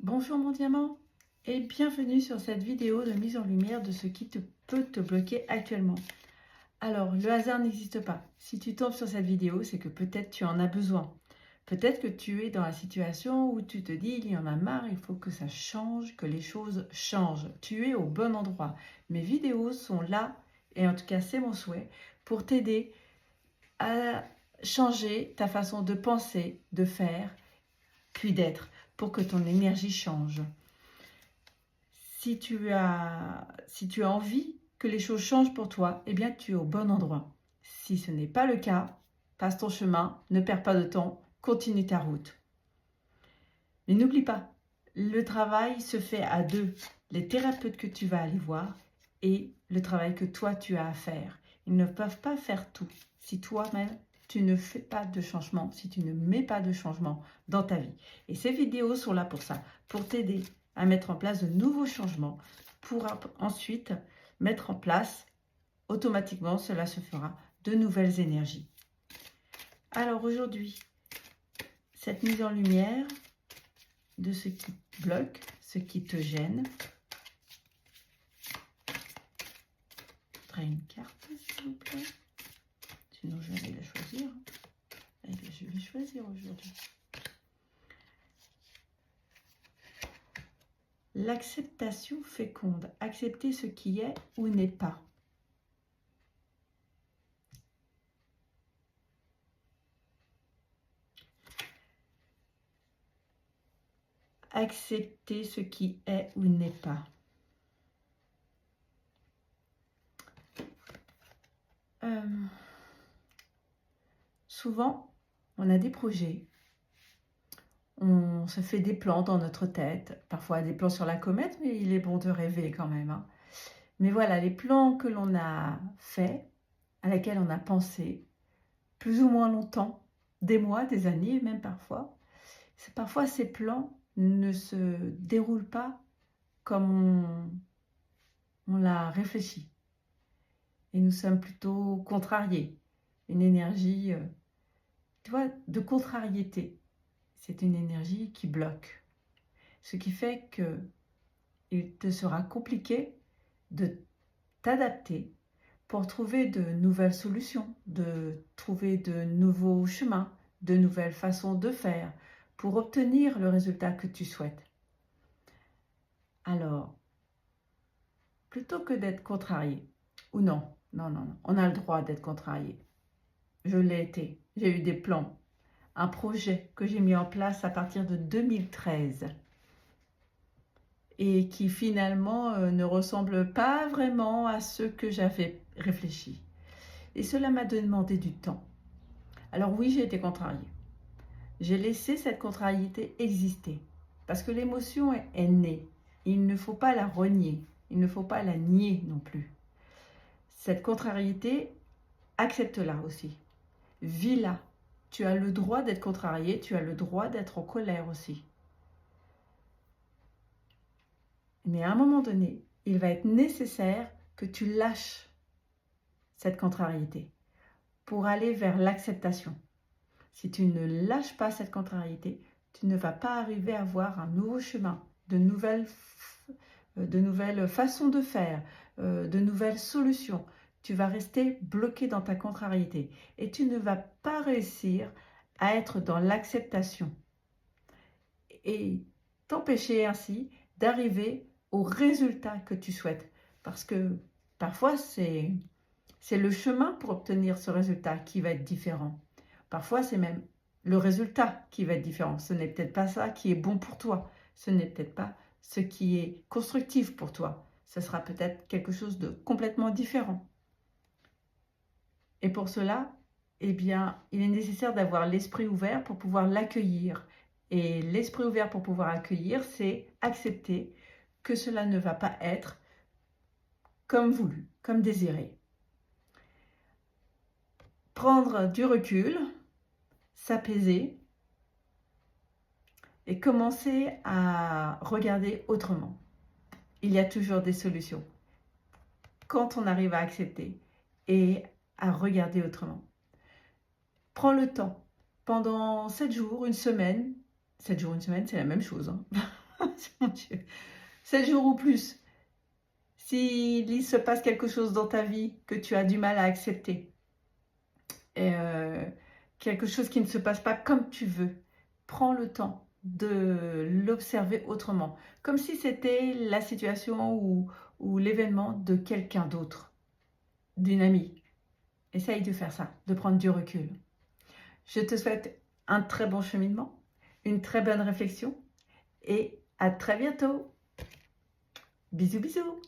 Bonjour mon diamant et bienvenue sur cette vidéo de mise en lumière de ce qui peut te bloquer actuellement. Alors, le hasard n'existe pas. Si tu tombes sur cette vidéo, c'est que peut-être tu en as besoin. Peut-être que tu es dans la situation où tu te dis, il y en a marre, il faut que ça change, que les choses changent. Tu es au bon endroit. Mes vidéos sont là, et en tout cas c'est mon souhait, pour t'aider à changer ta façon de penser, de faire, puis d'être, pour que ton énergie change. Si tu as envie que les choses changent pour toi, eh bien tu es au bon endroit. Si ce n'est pas le cas, passe ton chemin, ne perds pas de temps, continue ta route. Mais n'oublie pas, le travail se fait à deux. Les thérapeutes que tu vas aller voir et le travail que toi tu as à faire. Ils ne peuvent pas faire tout si toi-même tu ne fais pas de changement, si tu ne mets pas de changement dans ta vie. Et ces vidéos sont là pour ça, pour t'aider à mettre en place de nouveaux changements, pour ensuite mettre en place, automatiquement, cela se fera, de nouvelles énergies. Alors aujourd'hui, cette mise en lumière de ce qui te bloque, ce qui te gêne. Je voudrais une carte, s'il vous plaît. Sinon, je vais la choisir. Eh bien, je vais choisir aujourd'hui. L'acceptation féconde. Accepter ce qui est ou n'est pas. Accepter ce qui est ou n'est pas. Souvent, on a des projets. On se fait des plans dans notre tête, parfois des plans sur la comète, mais il est bon de rêver quand même. Hein. Mais voilà, les plans que l'on a faits, à laquelle on a pensé, plus ou moins longtemps, des mois, des années même parfois. Parfois ces plans ne se déroulent pas comme on l'a réfléchi. Et nous sommes plutôt contrariés. Une énergie, tu vois, de contrariété. C'est une énergie qui bloque. Ce qui fait qu'il te sera compliqué de t'adapter pour trouver de nouvelles solutions, de trouver de nouveaux chemins, de nouvelles façons de faire pour obtenir le résultat que tu souhaites. Alors, plutôt que d'être contrarié, ou non, on a le droit d'être contrarié. Je l'ai été, j'ai eu des plans, un projet que j'ai mis en place à partir de 2013 et qui finalement ne ressemble pas vraiment à ce que j'avais réfléchi. Et cela m'a demandé du temps. Alors oui, j'ai été contrariée. J'ai laissé cette contrariété exister parce que l'émotion est née. Il ne faut pas la renier, il ne faut pas la nier non plus. Cette contrariété, accepte-la aussi. Vis-la. Tu as le droit d'être contrarié, tu as le droit d'être en colère aussi. Mais à un moment donné, il va être nécessaire que tu lâches cette contrariété pour aller vers l'acceptation. Si tu ne lâches pas cette contrariété, tu ne vas pas arriver à voir un nouveau chemin, de nouvelles façons de faire, de nouvelles solutions. Tu vas rester bloqué dans ta contrariété et tu ne vas pas réussir à être dans l'acceptation et t'empêcher ainsi d'arriver au résultat que tu souhaites. Parce que parfois, c'est le chemin pour obtenir ce résultat qui va être différent. Parfois, c'est même le résultat qui va être différent. Ce n'est peut-être pas ça qui est bon pour toi. Ce n'est peut-être pas ce qui est constructif pour toi. Ce sera peut-être quelque chose de complètement différent. Et pour cela, eh bien, il est nécessaire d'avoir l'esprit ouvert pour pouvoir l'accueillir. Et l'esprit ouvert pour pouvoir accueillir, c'est accepter que cela ne va pas être comme voulu, comme désiré. Prendre du recul, s'apaiser et commencer à regarder autrement. Il y a toujours des solutions quand on arrive à accepter et à regarder autrement. Prends le temps pendant 7 jours, une semaine. 7 jours, une semaine, c'est la même chose. Hein. Mon Dieu. 7 jours ou plus. S'il se passe quelque chose dans ta vie que tu as du mal à accepter, et quelque chose qui ne se passe pas comme tu veux, prends le temps de l'observer autrement, comme si c'était la situation ou l'événement de quelqu'un d'autre, d'une amie. Essaye de faire ça, de prendre du recul. Je te souhaite un très bon cheminement, une très bonne réflexion et à très bientôt. Bisous, bisous.